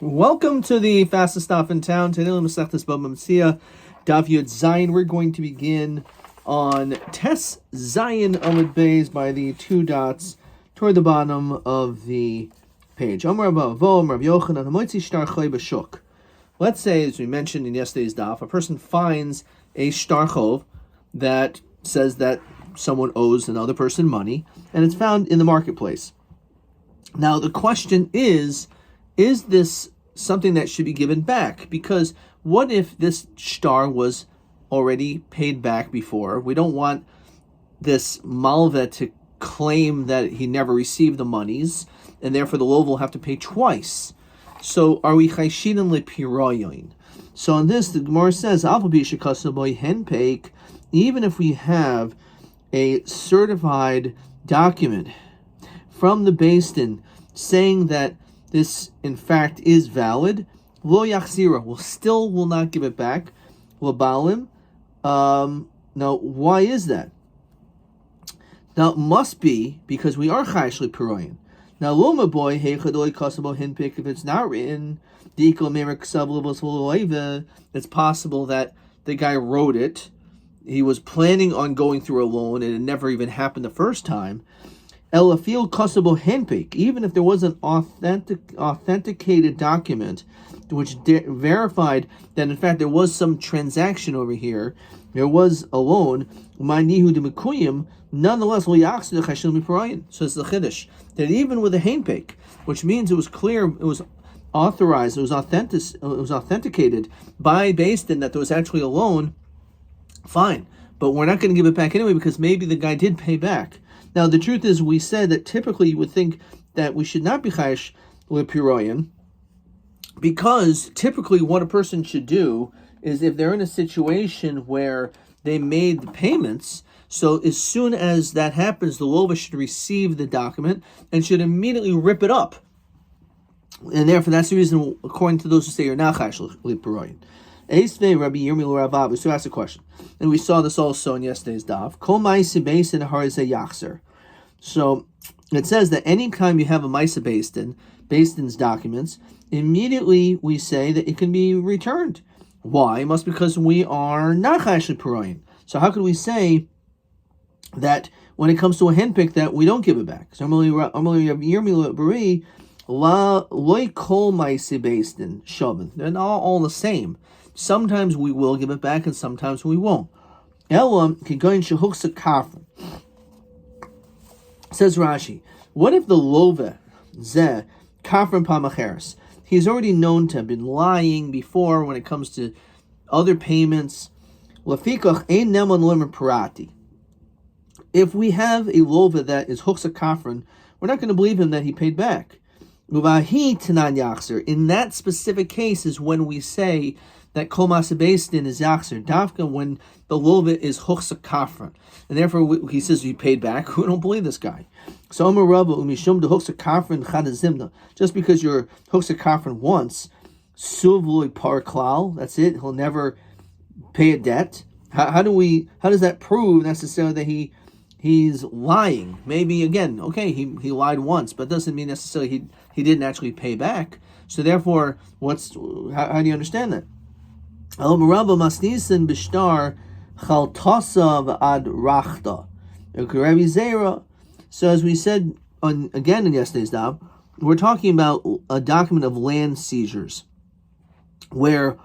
Welcome to the fastest stop in town. Today, Masechtas Bava Metzia, Daf Yud Zayin. We're going to begin on Tes Zayin Amud Beis by the two dots toward the bottom of the page. Let's say, as we mentioned in yesterday's daf, a person finds a shtar chov that says that someone owes another person money, and it's found in the marketplace. Now, the question is this something that should be given back? Because what if this shtar was already paid back before? We don't want this malva to claim that he never received the monies, and therefore the lov will have to pay twice. So are we chayshinan lepiroyin? So on this, the Gemara says, even if we have a certified document from the Beis Din saying that this, in fact, is valid, lo yachzira, will not give it back. Labalim. Now, why is that? Now, it must be because we are chayish lepiroyin. Now, loma boy, heichadoi kasabo hinpik, if it's not written, it's possible that the guy wrote it, he was planning on going through a loan, and it never even happened the first time. Elafil kasabo henpik, even if there was an authenticated document which verified that in fact there was some transaction over here, there was a loan, nonetheless, so it's the chiddush that even with a henpik, which means it was clear, it was authorized, it was authenticated by Beis Din that there was actually a loan, fine, but we're not going to give it back anyway because maybe the guy did pay back. Now, the truth is, we said that typically you would think that we should not be chayish lepiroyin, because typically what a person should do is if they're in a situation where they made the payments, so as soon as that happens, the lova should receive the document and should immediately rip it up. And therefore, that's the reason, according to those who say you're not chayish lepiroyin. Rabbi Yomi Rabbi, so ask a question. And we saw this also in yesterday's daf. So it says that anytime you have a Maisa Beis Din's documents, immediately we say that it can be returned. Why? It must be because we are not chayish lepiroyin. So how could we say that when it comes to a henpick that we don't give it back? So they're not all the same. Sometimes we will give it back and sometimes we won't. Says Rashi, what if the love zeh kafrin pamacheres? He's already known to have been lying before when it comes to other payments. Lafikach ein nemon lemer parati. If we have a lova that is huksa kafrin, we're not going to believe him that he paid back. Uvahi tanan yachzer. In that specific case is when we say that kol masa Beis Din is yachzer, dafka, when the lova is huksa kafran, and therefore he says he paid back. We don't believe this guy. So Omer Rabba umishum de huksa kafran chadazimna. Just because you're huksa kafran once, suv loy par klal. That's it. He'll never pay a debt. How does that prove necessarily that he's lying? Maybe again, okay, he lied once, but doesn't mean necessarily he didn't actually pay back. So therefore, how do you understand that? So as we said again in yesterday's daf, we're talking about a document of land seizures, where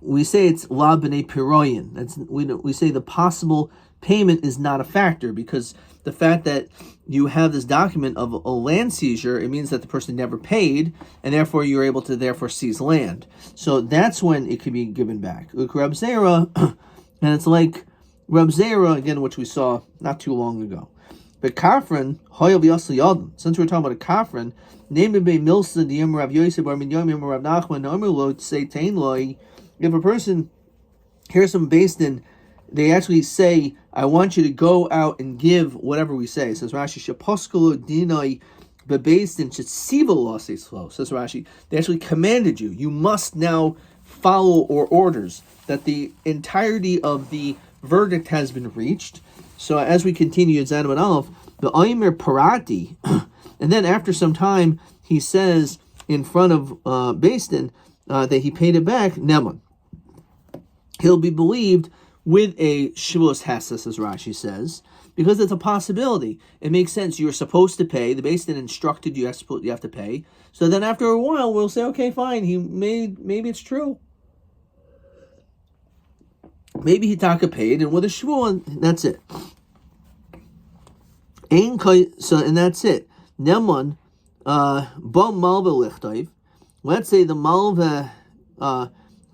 we say it's la b'nei piroyin. We say the possible payment is not a factor, because the fact that you have this document of a land seizure, it means that the person never paid, and therefore you're able to therefore seize land. So that's when it can be given back. Reb Zera, and it's like Reb Zera, again, which we saw not too long ago. But Kafran, Hoyel B'Yasli Yadin, since we're talking about a Kafran, named Bei Milsa, Diyam Rav Yosef, Bar Min Yomi, Rav Nachman, Omer Lo, say Tain Loi, if a person hears some Beis Din, they actually say, I want you to go out and give whatever we say. It says Rashi, Shaposkalo Dinoi Bebeis Din Shetsiva Lo says Rashi, they actually commanded you. You must now follow or orders, that the entirety of the verdict has been reached. So as we continue in Zayin Aleph, the Aimer Parati, and then after some time he says in front of Beis Din that he paid it back, Neman. He'll be believed with a Shavuos Hesses, as Rashi says, because it's a possibility. It makes sense. You're supposed to pay. The Beis Din instructed you have to pay. So then after a while, we'll say, okay, fine. Maybe it's true. Maybe Hitaka paid, and with a Shavuot, that's it. So, and that's it. Neman, Ba Malva Lichtayv. Let's say the Malva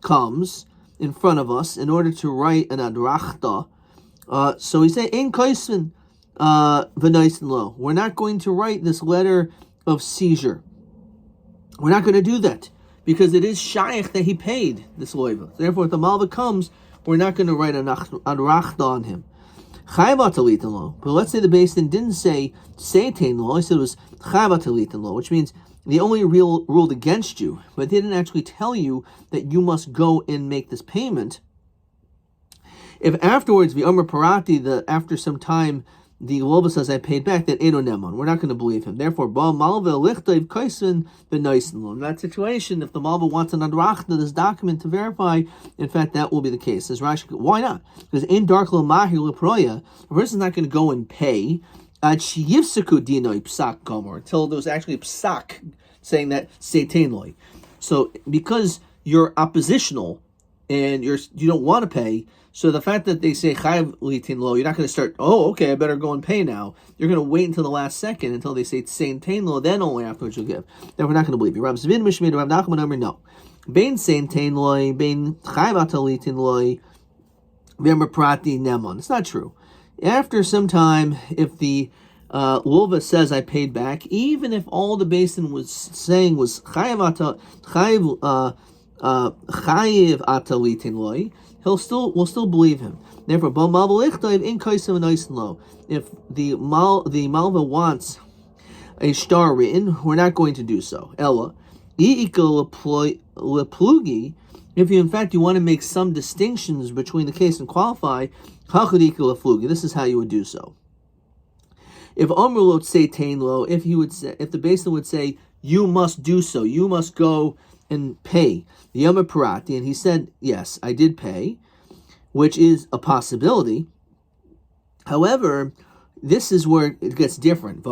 comes in front of us in order to write an adrachta. So we say, Ein Kaisvin V'Naisen Lo. We're not going to write this letter of seizure. We're not going to do that, because it is shaykh that he paid this loiva. Therefore, if the Malva comes, we're not going to write an adrachta on him. But let's say the Beis Din didn't say Seitain Lo, he said it was Chayvatalitin Lo, which means they only ruled against you, but they didn't actually tell you that you must go and make this payment. If afterwards, the Omer Parati, after some time, the Loba says, I paid back, then Edo Neman. We're not going to believe him. Therefore, Ba Malva Lichtayv Kaisen B'Naisen Lo. In that situation, if the Malva wants an Adrachta, this document to verify, in fact, that will be the case. Says Rashi, why not? Because in Dark Lo Mahir Leproya, a person's not going to go and pay until there's actually a psak saying that Seitain Loi. So because you're oppositional and you don't want to pay, so the fact that they say Chayav Litin Lo, you're not going to start, okay, I better go and pay now. You're going to wait until the last second until they say Seitain Lo, then only afterwards you'll give. Then we're not going to believe you. Rav Zvin Mishmid, Rav Nachman Omer, no. Bein Seitain Loi, Bein Chayav Litin Loi, V'Omer Prati Nemon. It's not true. After some time, if the Lova says I paid back, even if all the Beis Din was saying was Chayav Atalitin Loi, we'll still believe him. Therefore, Ba Malva Lichtayv in Kaisam and Naisen Lo. If the Malva wants a star written, we're not going to do so. Ella, Leplugi. If you, in fact, you want to make some distinctions between the case and qualify, this is how you would do so. If Amrulot say Tain Lo, if the Beis Din would say, you must do so, you must go and pay the Yomi Parati, and he said, yes, I did pay, which is a possibility. However, this is where it gets different.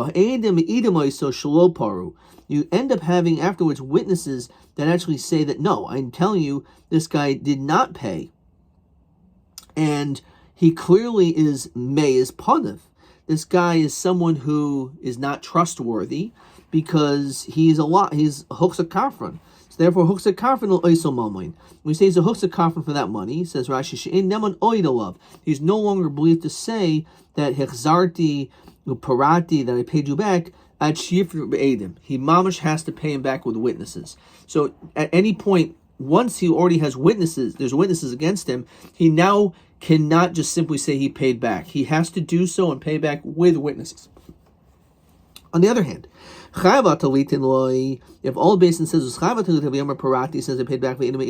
You end up having afterwards witnesses that actually say that, no, I'm telling you, this guy did not pay. And he clearly is Panav. This guy is someone who is not trustworthy because he's Huksa Kafran. So therefore, Huksa Kafran will Oiso Mamoin. When he says a Huksa Kafran for that money, says Rashi, She'en Neman Oidolav. He's no longer believed to say that Hechzarti Parati, that I paid you back, at Shifr Be'edim. He mamash has to pay him back with witnesses. So at any point, once he already has witnesses, there's witnesses against him, he now cannot just simply say he paid back. He has to do so and pay back with witnesses. On the other hand, if all Beis Din says Parati says I paid back, and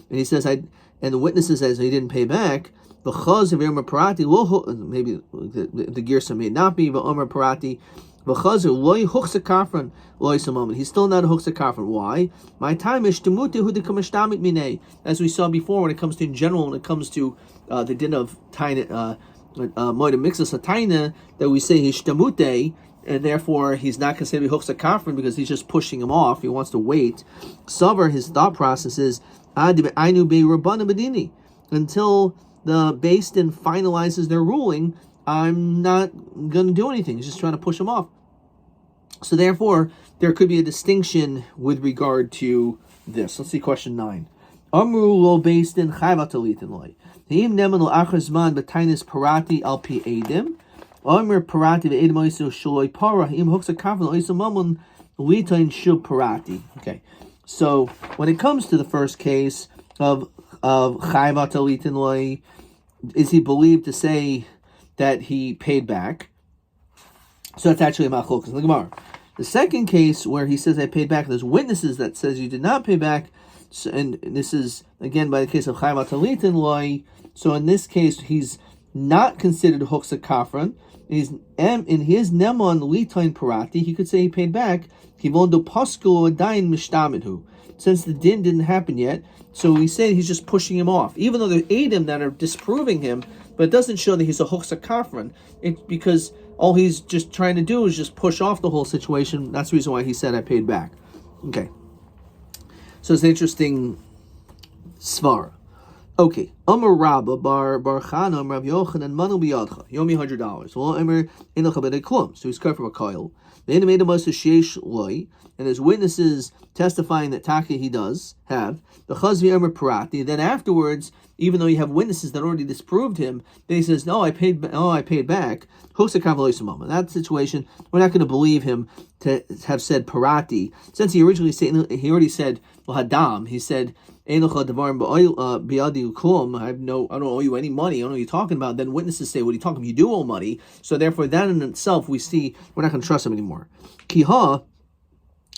he says and the witnesses says he didn't pay back, because of Parati, maybe the Girsa may not be, but Omer Parati, he's still not a Huksa Kafran. Why? My time is as we saw before, when it comes to in general, when it comes to the din of Taina, Moida Mixus Taina, that we say he's Shtamute, and therefore he's not considered Huksa Kafran because he's just pushing him off. He wants to wait. Savar, his thought process is until the Beis Din finalizes their ruling, I'm not going to do anything. He's just trying to push him off. So therefore, there could be a distinction with regard to this. Let's see question 9. Amru lo Beis Din chayvatalitin loy. Heim neman lo achazman betainis parati al pi edim. Amr parati ve'edim oiso shaloi para. Heim hooks a kafel oiso mamun litain shub parati. Okay. So when it comes to the first case of chayvatalitin loy, is he believed to say that he paid back? So that's actually a machlokas in the Gemara. The second case where he says I paid back, there's witnesses that says you did not pay back, so, and this is again by the case of Chayvat Talitin Loi. So in this case, he's not considered huksa kafran. In his nemon litain parati, he could say he paid back. Since the din didn't happen yet, so we say he's just pushing him off, even though there are Eidim that are disproving him, but it doesn't show that he's a huksa kafran. It's because all he's just trying to do is just push off the whole situation. That's the reason why he said I paid back. Okay, so it's an interesting svara. Okay, Amar Rabba bar Chana Rav Yochanan Manu biyadcha Yomi $100. Well, Amar Enocha b'dei klum. So he's cut from a coil. The made a must sheish loy, and there's witnesses testifying that Taki he does have the Chazvi Amar Parati. Then afterwards, even though you have witnesses that already disproved him, then he says, "No, I paid back." In that situation, we're not going to believe him to have said Parati, since he already said Hadam. He said, I don't owe you any money. I don't know what you're talking about. Then witnesses say, what are you talking about? You do owe money. So therefore, that in itself, we see we're not going to trust him anymore. Kiha,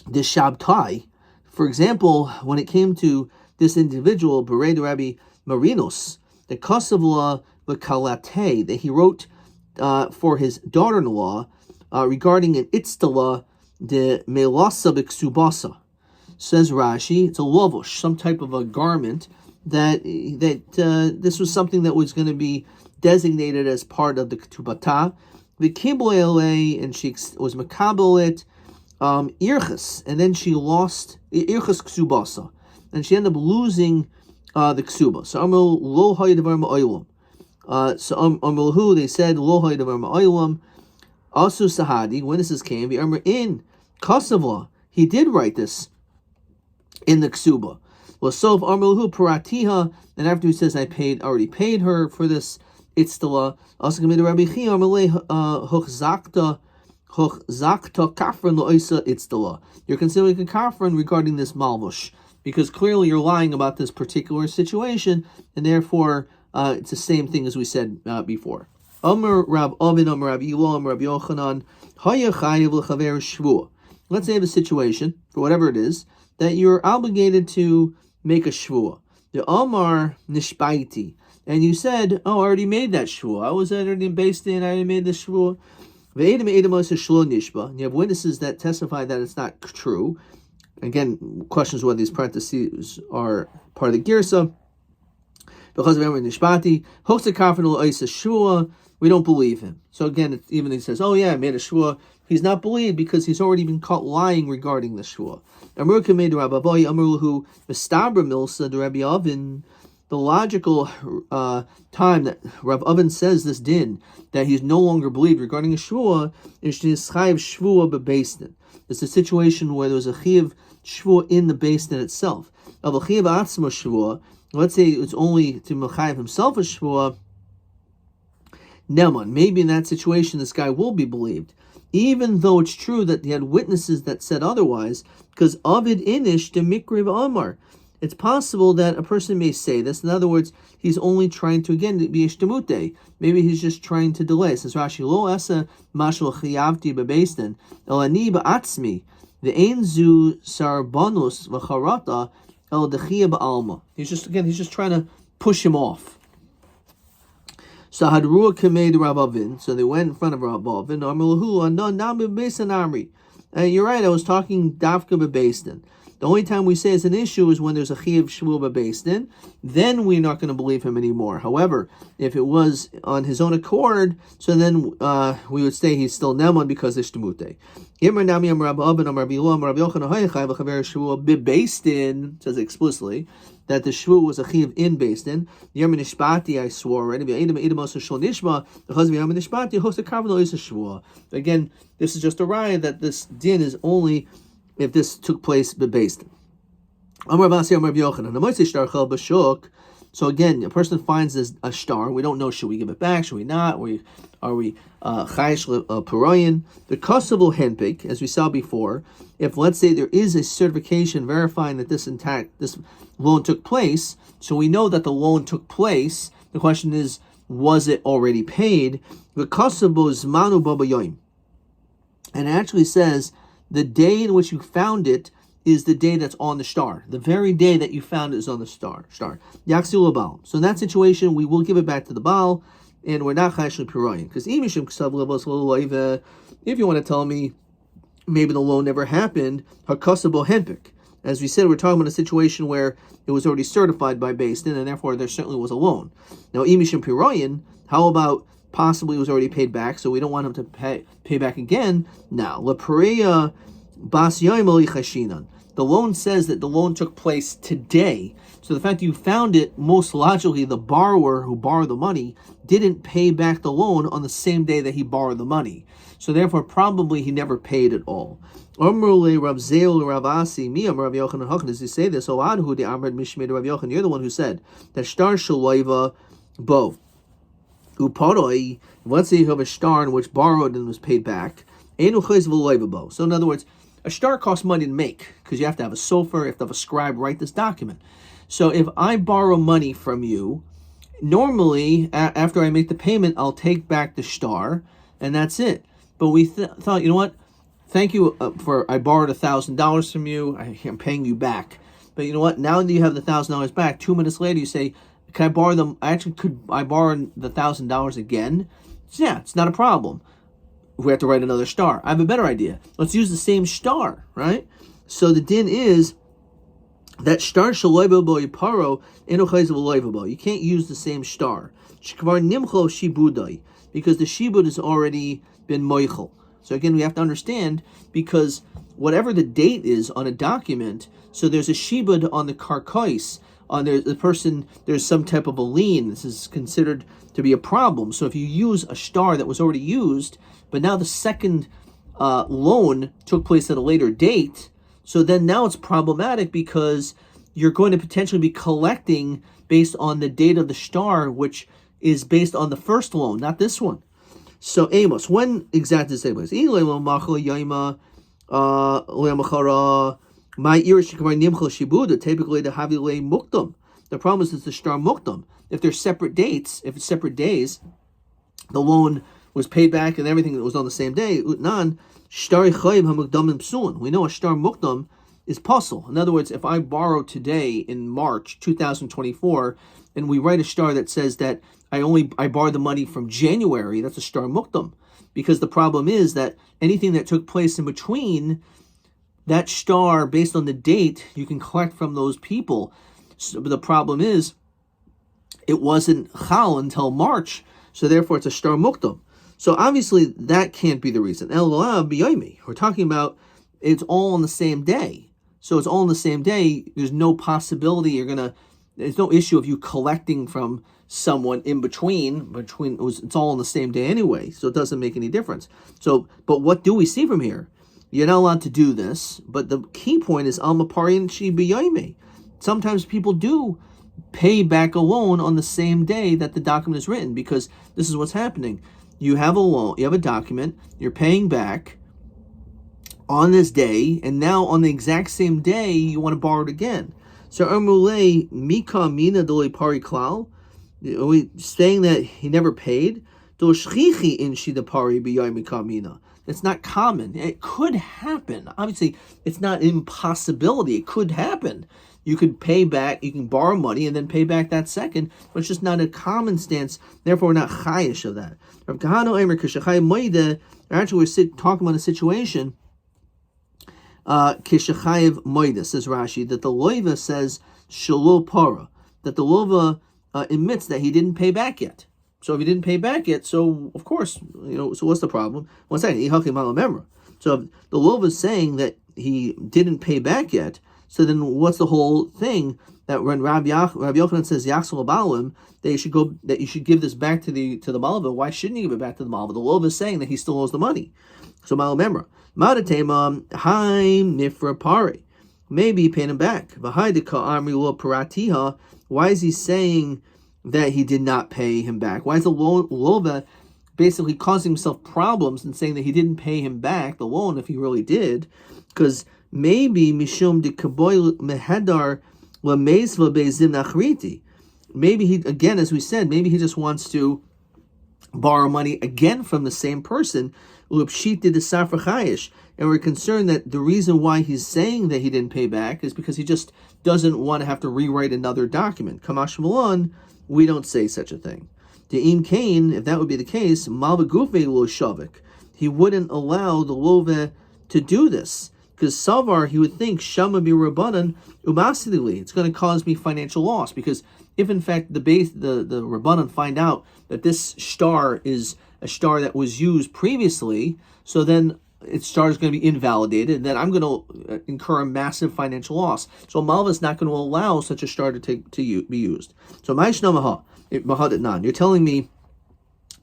the Shabtai, for example, when it came to this individual, Bered Rabbi Marinos, the Kosovla Kalate, that he wrote for his daughter-in-law regarding an Itztala de Melasa B'Ksubasa. Says Rashi, it's a lovush, some type of a garment that this was something that was going to be designated as part of the ketubata. The kibbele, and she was makabelit irchas, and then she lost irchas ksubasa, and she ended up losing the ksuba. So amru lo haydavar ma'olam. So amru they said lo haydavar ma'olam. Also sahadi, witnesses came. The amru in kasavla, he did write this in the ksuba. L'sov armelhu paratiha, and after he says I already paid her for this itztala. Also committed Rabbi Chia armelei hochzakta kafran loisa itztala. You're considering a kafran regarding this malvush because clearly you're lying about this particular situation, and therefore it's the same thing as we said before. Amar Rab Avin Amar Rab Elo Amar Rab Yochanan Haya Chayev l'chaver shvua. Let's say you have a situation for whatever it is that you're obligated to make a shvua. The Amar Nishbaiti. And you said, I already made that shvua. I was already based in, I already made the shvua. And you have witnesses that testify that it's not true. Again, questions whether these parentheses are part of the girsa. Because of Amar Nishbati, we don't believe him. So again, even he says, oh yeah, I made a shvua. He's not believed because he's already been caught lying regarding the shvua. The logical time that Rav Oven says this din, that he's no longer believed regarding a shvua, is chayiv shvua bebeistin. It's a situation where there's a chayiv shvua in the beistin itself. Of a chayiv atzma shvua, let's say it's only to mechayiv himself a shvua, neman. Maybe in that situation this guy will be believed, even though it's true that he had witnesses that said otherwise, because Avid Inish de Mikriv Amar. It's possible that a person may say this. In other words, he's only trying to, again, be ishtemute. Maybe he's just trying to delay. Says Rashi, Lo esa mashal chiyavti bebeistin, elani ba'atzmi, the einzu sarbanus v'charata el dechia ba'alma. He's just trying to push him off. So Hadrua Kamed Rabavin. So they went in front of Rabavin. Amalahu no nami bebeistin amri. You're right. I was talking dafka bebeistin. The only time we say it's an issue is when there's a chiyav shvua bebeistin. Then we're not going to believe him anymore. However, if it was on his own accord, so then we would say he's still neman because it's shtemute. Bebeistin says explicitly that the shvu was a chiyav in beistin. Yermin nishbati, I swore. Again, this is just a raya that this din is only if this took place bebased. So again, a person finds this a star. We don't know, should we give it back? Should we not? Are we chayish paroyin? The kosovo henpik, as we saw before, if let's say there is a certification verifying that this loan took place, so we know that the loan took place. The question is, was it already paid? The kosovo zmanu baba yoim, and it actually says the day in which you found it is the day that's on the star. The very day that you found it is on the star. Yaksul Baal. So in that situation, we will give it back to the Baal. and we're not chayash l'piroyin. Because if you want to tell me maybe the loan never happened, hakasabo hempik. As we said, we're talking about a situation where it was already certified by Beis Din, and therefore there certainly was a loan. Now, imishim piroyin, how about possibly it was already paid back, so we don't want him to pay back again? Now, lepareya bas yom ali chashinan. The loan says that the loan took place today. So the fact that you found it, most logically, the borrower who borrowed the money didn't pay back the loan on the same day that he borrowed the money. So therefore, probably he never paid at all. Amrule Rav Zeil Rav Asi Miyam Rav Yochanan Hakan. Does he say this? O Adhu de Amred Mishmei Rav Yochanan. You're the one who said that shtar shaloiva bo uparoi. Let's say you have a shtar in which borrowed and was paid back. Enu chayz v'loiva bo. So in other words, a shtar costs money to make because you have to have a sofer, you have to have a scribe write this document. So if I borrow money from you, normally after I make the payment, I'll take back the shtar, and that's it. But we thought, you know what? Thank you I borrowed $1,000 from you. I'm paying you back. But you know what? Now that you have the $1,000 back, 2 minutes later you say, "Can I borrow them? Could I borrow the $1,000 again?" So yeah, it's not a problem. We have to write another shtar. I have a better idea. Let's use the same shtar, right? So the din is that shtar shaloiba bo yiparo enochayz v'loiva bo. You can't use the same shtar. Shkvar nimcho shibudai, because the shibud has already been moichel. So again, we have to understand, because whatever the date is on a document, so there's a shibud on the karkais, on the person, there's some type of a lien. This is considered to be a problem. So if you use a shtar that was already used, but now the second loan took place at a later date, so then now it's problematic because you're going to potentially be collecting based on the date of the shtar, which is based on the first loan, not this one. So Amos, when exactly does it take place? The problem is it's the shtar mukdam. If there's separate dates, if it's separate days, the loan was paid back and everything was on the same day. Utnan shtar chayim hamukdamim psuin. We know a shtar mukdam is puzzle. In other words, if I borrow today in March 2024, and we write a shtar that says that I borrowed the money from January, that's a shtar mukdam, because the problem is that anything that took place in between that shtar, based on the date, you can collect from those people. So, but the problem is, it wasn't chal until March, so therefore it's a shtar mukdam. So obviously that can't be the reason. We're talking about it's all on the same day. So it's all on the same day. There's no possibility there's no issue of you collecting from someone in between. It's all on the same day anyway, so it doesn't make any difference. So, but what do we see from here? You're not allowed to do this, but the key point is alma parian shi b'yomi. Sometimes people do pay back a loan on the same day that the document is written, because this is what's happening. You have a loan, you have a document, you're paying back on this day, and now on the exact same day you want to borrow it again. So Amrulay Mika Mina Doli Pari Klal, are we saying that he never paid? Doshchichi in Shidapari Biyai Mika Mina. It's not common. It could happen. Obviously, it's not an impossibility. It could happen. You could pay back, you can borrow money and then pay back that second, but it's just not a common stance. Therefore, we're not chayish of that. Rav Kahano Emer Kishachai Moide, actually we're talking about a situation, Kishachayev Moide, says Rashi, that the loiva says Shalo Para, that the loiva admits that he didn't pay back yet. So if he didn't pay back yet, so of course, so what's the problem? One second, so if the loiva is saying that he didn't pay back yet, so then what's the whole thing that when Rabbi Yochanan says Yachsel Balim, that you should give this back to the Malva? Why shouldn't you give it back to the Malva? The Lov is saying that he still owes the money. So Malamemra. Madatema Haim Nifra Pari. Maybe he paid him back. Vahaidika Amri Lo Paratiha. Why is he saying that he did not pay him back? Why is the Lova basically causing himself problems and saying that he didn't pay him back the loan if he really did? Because maybe Mishum de Kaboy Mehedar Lamezva Bezim Nachriti. Maybe he, again, as we said, maybe he just wants to borrow money again from the same person. Lupshit did the Safra Chayish. And we're concerned that the reason why he's saying that he didn't pay back is because he just doesn't want to have to rewrite another document. Kamash Malon, we don't say such a thing. The im kain, if that would be the case, malva gufe lo shavik. He wouldn't allow the love to do this. Because Savar, he would think, Shama bi Rabbanan umasidili. It's going to cause me financial loss. Because if in fact the Rabbanan find out that this star is a star that was used previously, so then its star is going to be invalidated, then I'm going to incur a massive financial loss. So Malva is not going to allow such a star to be used. So you're telling me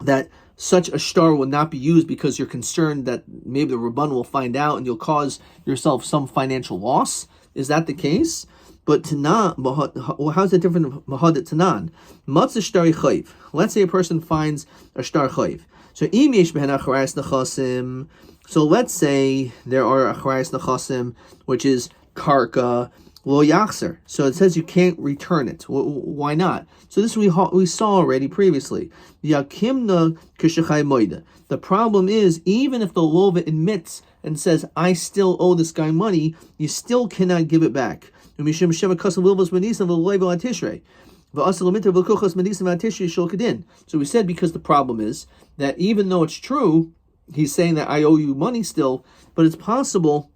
that such a star will not be used because you're concerned that maybe the Rabban will find out and you'll cause yourself some financial loss? Is that the case? But Tanan, how's it different from Mahadat Tanan? Matzah shtari chayv. Let's say a person finds a star chayv. So im yesh behen acharayis nechasim. So let's say there are acharayis nechasim, which is karka, lo yachzer. So it says you can't return it. Why not? So this we saw already previously. Yakimna kishachai moida. The problem is, even if the lova admits and says, I still owe this guy money, you still cannot give it back. So we said because the problem is that even though it's true, he's saying that I owe you money still, but it's possible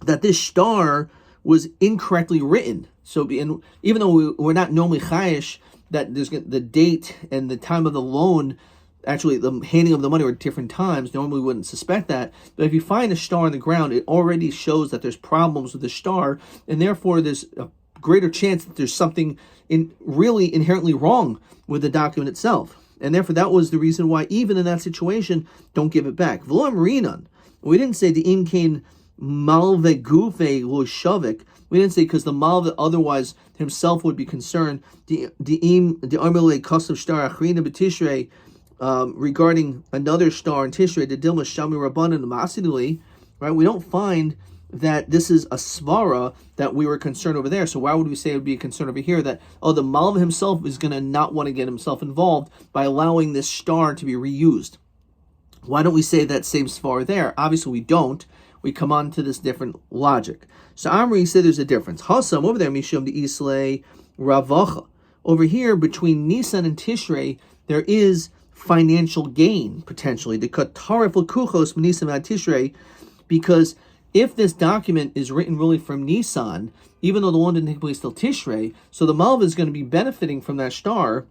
that this star was incorrectly written. So even though we're not normally chayish that there's the date and the time of the loan, actually the handing of the money are at different times, normally we wouldn't suspect that. But if you find a star on the ground, it already shows that there's problems with the star, and therefore there's a greater chance that there's something really inherently wrong with the document itself. And therefore that was the reason why even in that situation, don't give it back. V'lo amrinan. We didn't say the imkain malve gufe lo shavik. We didn't say because the malve otherwise himself would be concerned. The armile kasav star achrina b'tishrei. Regarding another star in Tishrei, the Dilma Shami Rabbanan Masiduli, right? We don't find that this is a svara that we were concerned over there. So why would we say it would be a concern over here that, the Malva himself is going to not want to get himself involved by allowing this star to be reused? Why don't we say that same svara there? Obviously we don't. We come on to this different logic. So Amri said there's a difference. Hasam over there, Mishum the Islay Ravacha. Over here, between Nisan and Tishrei, there is financial gain, potentially, the katarif l'kuchos m'nisan ad Tishrei, because if this document is written really from Nisan, even though the one didn't take place till Tishrei, so the Malva is going to be benefiting from that star,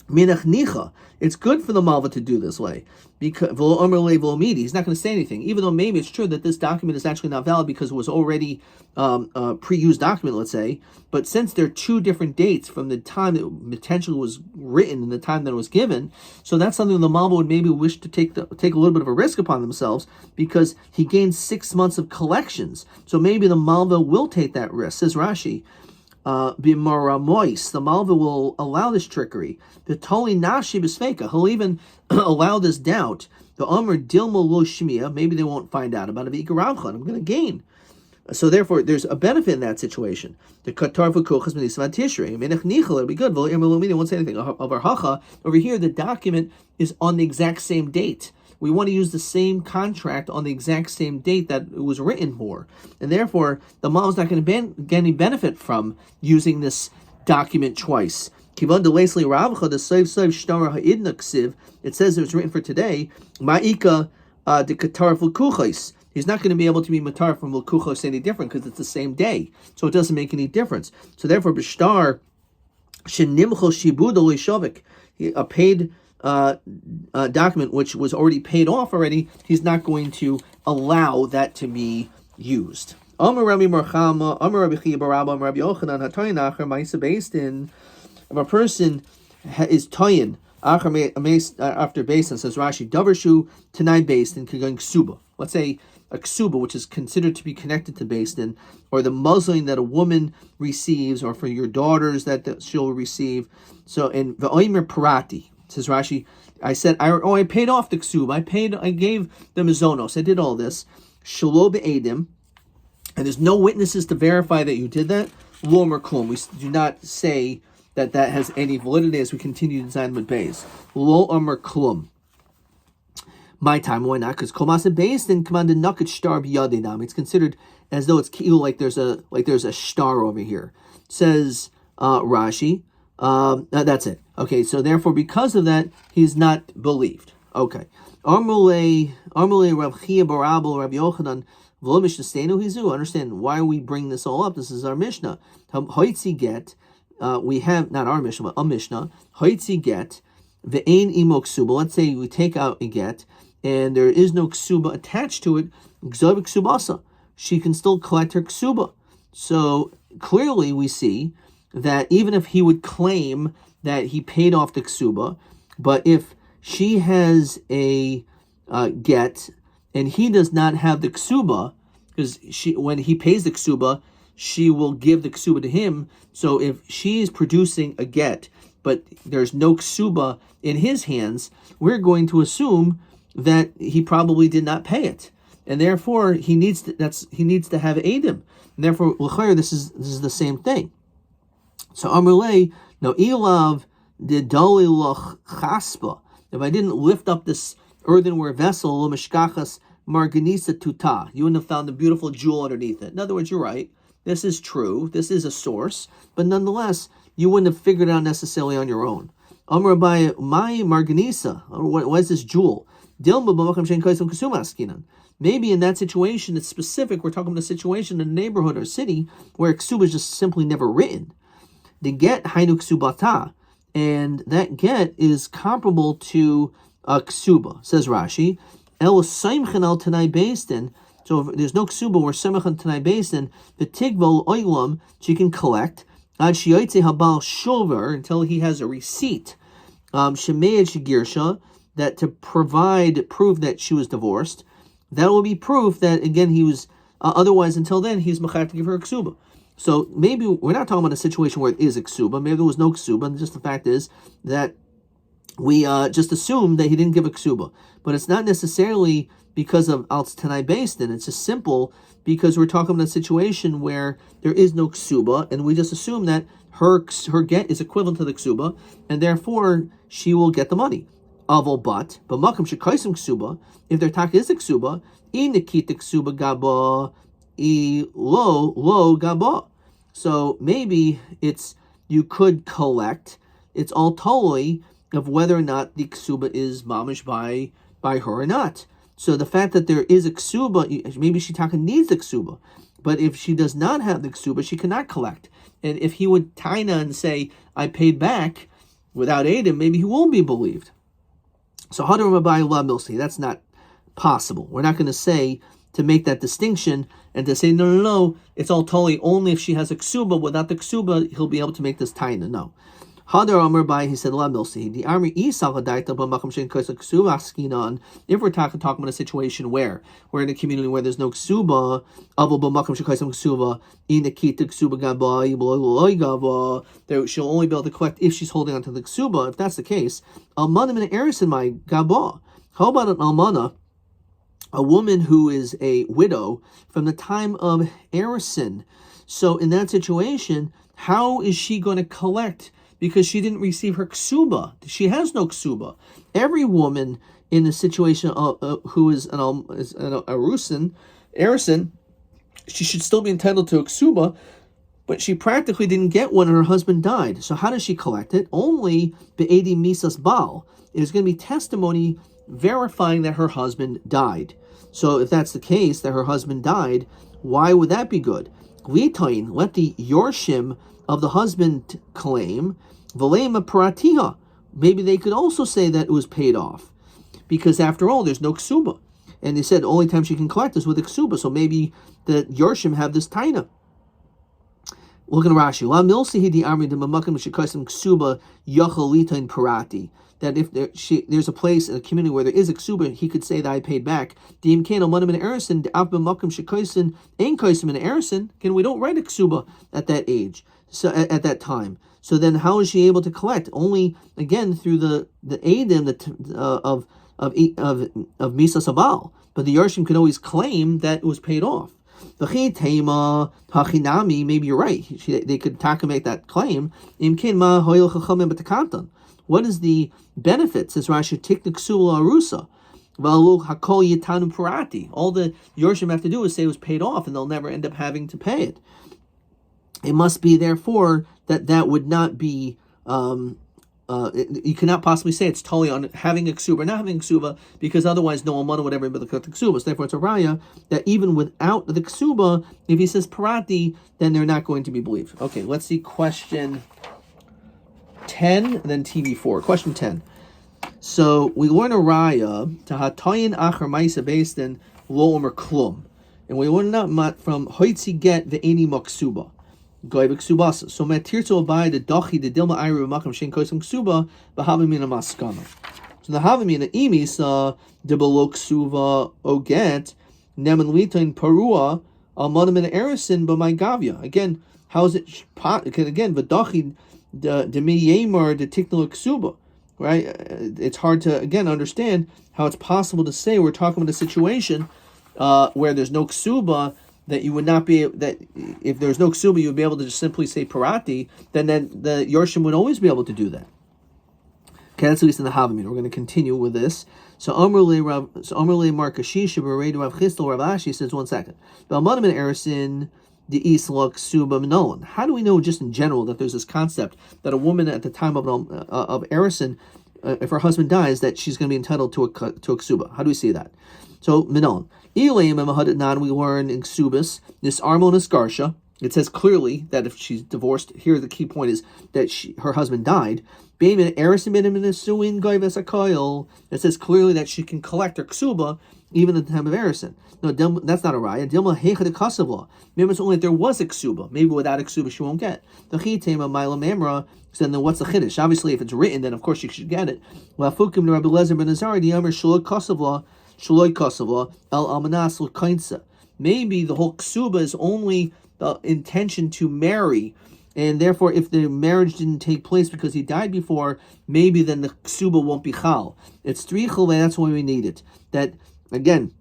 minach nicha. It's good for the Malva to do this way, because he's not going to say anything, even though maybe it's true that this document is actually not valid because it was already a pre-used document, let's say. But since there are two different dates from the time that potentially was written and the time that it was given, so that's something the Malva would maybe wish to take a little bit of a risk upon themselves, because he gained 6 months of collections. So maybe the Malva will take that risk, says Rashi. The Malva will allow this trickery. The Toli Nashi B'Sfeka, he'll even allow this doubt. The Amr Dilma Lo Shmiya, maybe they won't find out about it. I'm going to gain. So therefore, there's a benefit in that situation. The Qatar Fukuchas Menisvan Tishrei, Menach Nichel, it'll be good. They won't say anything. Over Hacha, over here, the document is on the exact same date. We want to use the same contract on the exact same date that it was written for. And therefore, the Malva is not going to get any benefit from using this document twice. It says it was written for today. Ma'ika de Qatar Fukuchas. He's not going to be able to be matar from Lukuchos any different because it's the same day. So it doesn't make any difference. So therefore, Bishtar, Shenimchol Shibud Shavik, a paid document which was already paid off already, he's not going to allow that to be used. Amar Rabbi Marchama, Amar Rabbi Chia Barabba, Amar Rabbi Yochanan, Hatayin Acher, Ma'isa Beistin. If a person is Tayin, after Beistin, says Rashi, Davershu Tanai Beistin, Kagan Ksuba. Let's say a ksuba, which is considered to be connected to Beistin, or the muslin that a woman receives, or for your daughters that she'll receive. So in V'oimer Parati, says Rashi, I paid off the ksuba, I gave the mizonos, I did all this. Shalo be'edim, and there's no witnesses to verify that you did that. Lo mer klum, we do not say that has any validity as we continue to design with Beis. Lo mer klum. My time, why not? Because Komasa based in commanded Nukat Star Biyadinam. It's considered as though it's like there's a star over here. Says Rashi, That's it. Okay, so therefore, because of that, he's not believed. Okay. Armule Rav Chia Barabel Rav Yochanan V'lo Mishnah Steinu Hizu. Understand why we bring this all up. This is our Mishnah. Hoitzi get. We have not our Mishnah, but a Mishnah. Hoitzi get. Ve'ein imo ksuba. Let's say we take out a get, and there is no ksuba attached to it. Gzav ksubasa. She can still collect her ksuba. So clearly, we see that even if he would claim that he paid off the ksuba, but if she has a get and he does not have the ksuba, because when he pays the ksuba, she will give the ksuba to him. So if she is producing a get, but there's no ksuba in his hands, we're going to assume that he probably did not pay it, and therefore he needs to have edim. And therefore, l'chayr, this is the same thing. So Amrulay, no ilav de doliloch chaspa. If I didn't lift up this earthenware vessel, lo mishkachas marganisa tuta, you wouldn't have found the beautiful jewel underneath it. In other words, you're right. This is true. This is a source, but nonetheless, you wouldn't have figured it out necessarily on your own. Amr Rabbi, my marganisa. What is this jewel? Maybe in that situation, it's specific. We're talking about a situation in a neighborhood or city where ksuba is just simply never written. The get hainu ksubata, and that get is comparable to ksuba. Says Rashi, el saimchen al tanai beistin. So if there's no ksuba, we're saimchen tanai beistin. The tigvol oilam, she can collect ad shiyoitze habal shover, until he has a receipt. Shemei shigirsha, that to provide proof that she was divorced. That will be proof that again he was. Otherwise, until then, he's mechayev to give her a ksuba. So maybe we're not talking about a situation where it is a ksuba. Maybe there was no ksuba, and just the fact is that we just assumed that he didn't give a ksuba. But it's not necessarily because of al tanai beistin. It's just simple because we're talking about a situation where there is no ksuba, and we just assume that her get is equivalent to the ksuba, and therefore she will get the money. Aval but makam shekaisim ksuba. If their taka is a ksuba, inikit ksuba gaba. Lo gaba. So maybe it's you could collect. It's all totally of whether or not the ksuba is mamish by her or not. So the fact that there is a ksuba, maybe Shitaka needs the ksuba, but if she does not have the ksuba, she cannot collect. And if he would taina and say, I paid back without Adam, maybe he won't be believed. So Hadar Rabbi La Milsi, that's not possible. We're not going to say to make that distinction and to say, no, it's all totally only if she has a ksuba. Without the ksuba, he'll be able to make this taina. No. Hadar Amar Bai, he said, La Milsi, the army if we're talking about a situation where we're in a community where there's no ksuba, she'll only be able to collect if she's holding onto the ksuba. If that's the case, almana min erisin my gaba. How about an almana, a woman who is a widow from the time of erison? So in that situation, how is she going to collect? Because she didn't receive her ksuba. She has no ksuba. Every woman in the situation who is an erison, she should still be entitled to a ksuba, but she practically didn't get one and her husband died. So how does she collect it? Only be'edi misas bal. It is going to be testimony verifying that her husband died. So if that's the case, that her husband died, why would that be good? Litain, let the yorshim of the husband claim, Valema paratiha. Maybe they could also say that it was paid off. Because after all, there's no ksuba. And they said the only time she can collect is with a ksuba. So maybe the Yorshim have this taina. Look at Rashi. La milsihi di amri de mamakim shekasim ksuba yachalitain parati. That if there's a place in a community where there is a ksuba, he could say that I paid back. Again, we don't write a ksuba at that age. So at that time, so then how is she able to collect? Only again through the edim of Misa Sabal. But the Yarshim can always claim that it was paid off. Maybe you're right. They could make that claim. What is the benefit? Says Rashi, Tiknik Sula Arusa. All the Yorshim have to do is say it was paid off, and they'll never end up having to pay it. It must be, therefore, that would not be You cannot possibly say it's totally on having a ksuba or not having a ksuba, because otherwise no almana would ever be able to cut the ksuba. So therefore, it's a raya that even without the ksuba, if he says parati, then they're not going to be believed. Okay, let's see question 10, and then TV4. Question 10. So we learn a raya to hatayin acher ma'isa based in lo omer klum, and we learn that from hoitzi get the eni maksuba. So matirto by the dochi the dilma iru makam shen kosum ksuba b'havimina maskana. So the havimina imis the below ksuva oget nemen litain parua almanam erisin b'may gavia. Again, how is it? Again, v'dochi the mi yemar the tiknul ksuba. Right? It's hard to again understand how it's possible to say we're talking about a situation where there's no ksuba, that you would not be, that if there's no ksuba, you would be able to just simply say parati, then the Yorshim would always be able to do that. Okay, that's at least in the Havamina. We're going to continue with this. So Amrle Markashish Beredu Rav Chistel Rav Ashi says 1 second. Belmanim and Erisin the Isla ksuba minolan. How do we know just in general that there's this concept that a woman at the time of Erisin, if her husband dies, that she's going to be entitled to a ksuba? How do we see that? So minolan. We learn in Ksubis, this armonis garsha. It says clearly that if she's divorced, here the key point is that her husband died. It says clearly that she can collect her ksuba even at the time of Erison. No, that's not a raya. Maybe it's only if there was a ksuba. Maybe without a ksuba she won't get. So then what's the chiddush? Obviously, if it's written, then of course she should get it. Maybe the whole ksuba is only the intention to marry, and therefore if the marriage didn't take place because he died before, maybe then the ksuba won't be chal. It's 3 chulei, that's why we need it. That, again,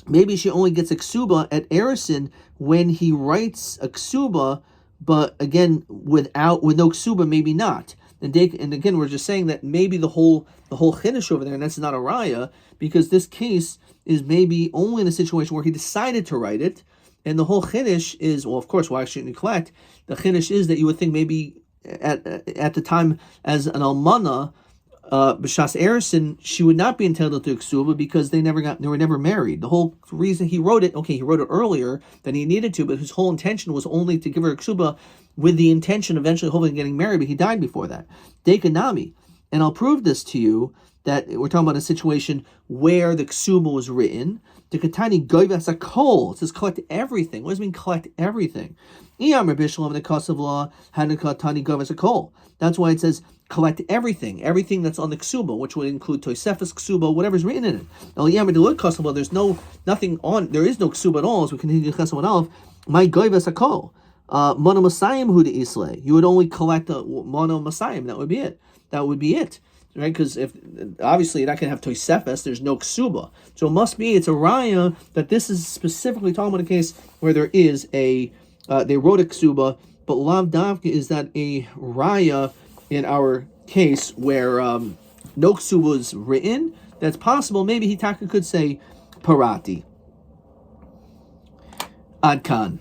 maybe she only gets a ksuba at Erison when he writes a ksuba, but again, with no ksuba, maybe not. And again, we're just saying that maybe the whole chiddush over there, and that's not a raya, because this case is maybe only in a situation where he decided to write it, and the whole chiddush is, well, of course, why shouldn't you collect? The chiddush is that you would think maybe at the time as an almana, b'shas Erison, she would not be entitled to ksuba because they were never married. The whole reason he wrote it earlier than he needed to, but his whole intention was only to give her a ksuba with the intention eventually hopefully getting married, but he died before that. Dekanami. And I'll prove this to you, that we're talking about a situation where the ksuba was written. The katani goyvas a kol. It says collect everything. What does it mean collect everything? The cost of law goyvas a kol. That's why it says collect everything that's on the ksuba, which would include toisefes ksuba, whatever's written in it. Now, there's nothing on. There is no ksuba at all. As we continue to chesed alf, my goyvas a kol. Mono Masayim hu de Isle. You would only collect a mono Masayim. That would be it. Right? Because if obviously you're not going to have toisefes, there's no ksuba. So it's a raya that this is specifically talking about a case where there is they wrote a ksuba, but lav davka is that a raya in our case where no ksuba was written. That's possible. Maybe Hitaka could say parati. Adkan.